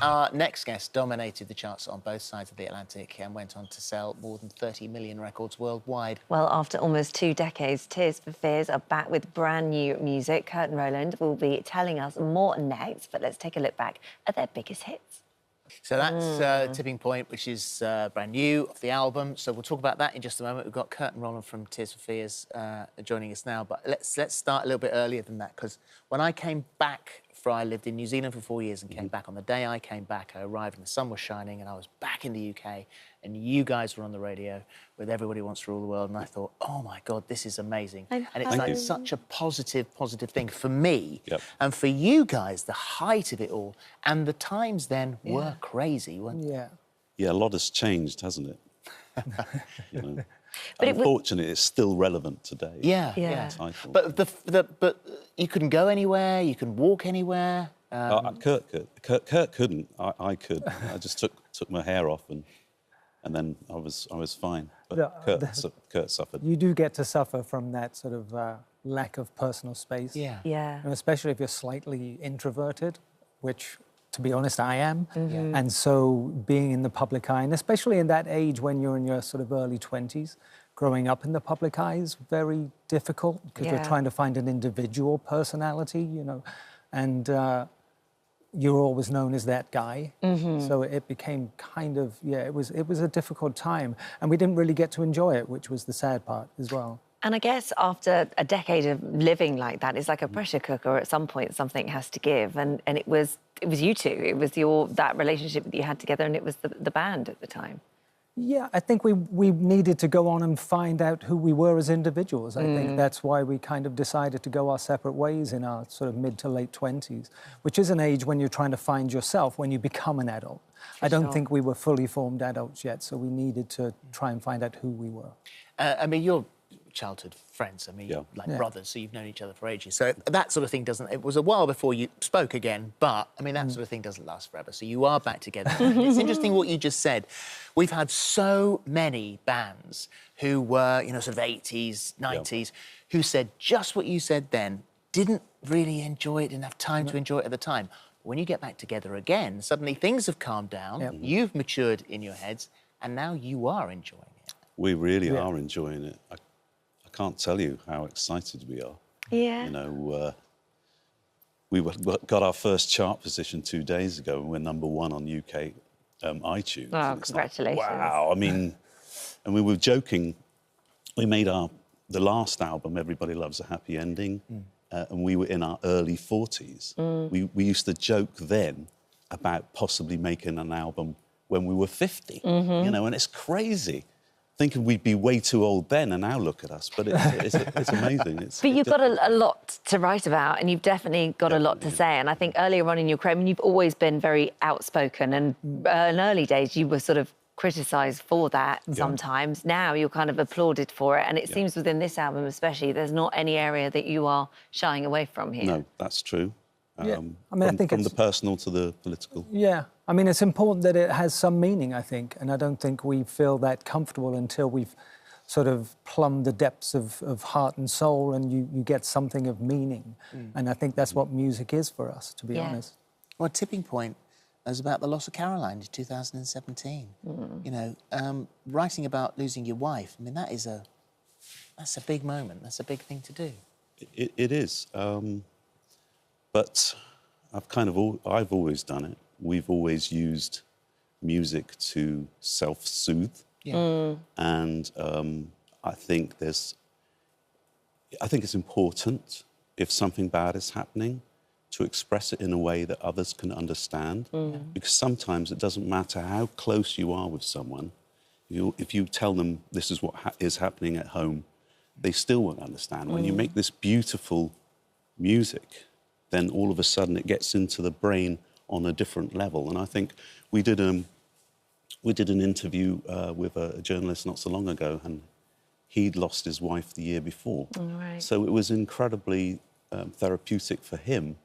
Our next guest dominated the charts on both sides of the Atlantic and went on to sell more than 30 million records worldwide. Well, after almost 2 decades, Tears for Fears are back with brand new music. Kurt and Roland will be telling us more next, but let's take a look back at their biggest hits. So that's Tipping Point, which is brand new off the album. So we'll talk about that in just a moment. We've got Kurt and Roland from Tears for Fears joining us now. But let's start a little bit earlier than that, because when I came back, I lived in New Zealand for 4 years and came back. On the day I came back, I arrived and the sun was shining and I was back in the UK and you guys were on the radio with Everybody Wants to Rule the World, and I thought, oh my God, this is amazing. And it's like such a positive thing for me. And for you guys, the height of it all, and the times then were crazy, weren't they? Yeah, a lot has changed, hasn't it? You know? But unfortunately, it's still relevant today. Yeah. But but you couldn't go anywhere. You couldn't walk anywhere. Kurt couldn't. I could. I just took my hair off and then I was fine. But Kurt suffered. You do get to suffer from that sort of lack of personal space. Yeah. And especially if you're slightly introverted, which, to be honest, I am. And so being in the public eye, and especially in that age when you're in your sort of early 20s, growing up in the public eye is very difficult because you're trying to find an individual personality, you know, and you're always known as that guy. So it became kind of, it was a difficult time, and we didn't really get to enjoy it, which was the sad part as well. And I guess after a decade of living like that, it's like a pressure cooker. At some point, something has to give, and it was you two. It was that relationship that you had together, and it was the band at the time. Yeah, I think we needed to go on and find out who we were as individuals. I think that's why we kind of decided to go our separate ways in our sort of mid to late 20s, which is an age when you're trying to find yourself when you become an adult. I don't think we were fully formed adults yet, so we needed to try and find out who we were. I mean, you're childhood friends, I mean, like brothers, so you've known each other for ages. So that sort of thing doesn't... It was a while before you spoke again, but, I mean, that sort of thing doesn't last forever. So you are back together. It's interesting what you just said. We've had so many bands who were, you know, sort of 80s, 90s, who said just what you said then, didn't really enjoy it, didn't have time to enjoy it at the time. When you get back together again, suddenly things have calmed down, you've matured in your heads, and now you are enjoying it. We really are enjoying it. I can't tell you how excited we are. You know, we got our first chart position 2 days ago, and we're #1 on UK iTunes. Oh, congratulations. Like, wow, I mean, and we were joking, we made the last album, Everybody Loves a Happy Ending, and we were in our early 40s. We used to joke then about possibly making an album when we were 50, you know, and it's crazy. Thinking we'd be way too old then, and now look at us. But it's amazing. But you've got a lot to write about, and you've definitely got a lot to say. And I think earlier on in your career, I mean, you've always been very outspoken, and in early days you were sort of criticised for that sometimes. Now you're kind of applauded for it, and it seems within this album especially, there's not any area that you are shying away from here. No, that's true. I mean, I think from the personal to the political. I mean, it's important that it has some meaning, I think, and I don't think we feel that comfortable until we've sort of plumbed the depths of heart and soul, and you get something of meaning. And I think that's what music is for us, to be honest. Well, Tipping Point was about the loss of Caroline in 2017. You know, writing about losing your wife, I mean, that's a big moment. That's a big thing to do. It is. But I've always done it. We've always used music to self-soothe. And I think it's important, if something bad is happening, to express it in a way that others can understand. Because sometimes it doesn't matter how close you are with someone, if you tell them this is what is happening at home, they still won't understand. When you make this beautiful music, then all of a sudden it gets into the brain on a different level. And I think we did an interview with a journalist not so long ago, and he'd lost his wife the year before. So it was incredibly therapeutic for him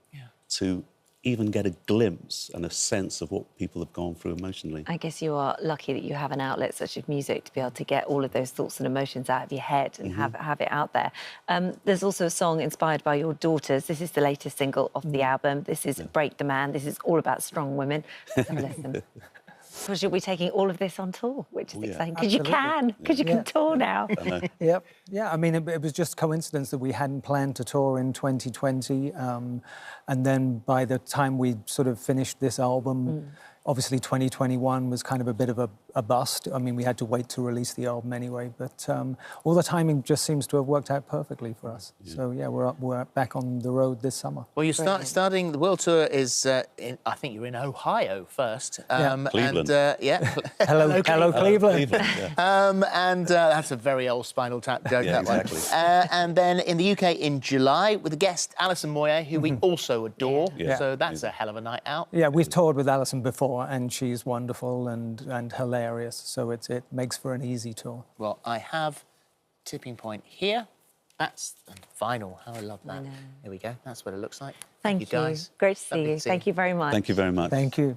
to even get a glimpse and a sense of what people have gone through emotionally. I guess you are lucky that you have an outlet such as music to be able to get all of those thoughts and emotions out of your head and have it out there. There's also a song inspired by your daughters. This is the latest single off the album. This is Break the Man. This is all about strong women. So listen. Because you'll be taking all of this on tour, which is exciting. Because you can tour now. Yep. Yeah, I mean, it was just coincidence that we hadn't planned to tour in 2020. And then by the time we sort of finished this album, obviously 2021 was kind of a bit of a bust. I mean, we had to wait to release the album anyway. But all the timing just seems to have worked out perfectly for us. Yeah. So, yeah, we're back on the road this summer. Well, you're starting, the world tour is, I think you're in Ohio first. Cleveland. And, Hello, Cleveland. And that's a very old Spinal Tap joke, that exactly. one. And then in the UK in July with a guest, Alison Moyer, who we also adore. Yeah. So that's a hell of a night out. Yeah, we've toured with Alison before, and she's wonderful and hilarious. So it makes for an easy tour. Well, I have Tipping Point here. That's the vinyl. How I love that. There we go. That's what it looks like. Thank you, guys. Great to see Lovely you. to see Thank you very much. Thank you very much. Thank you.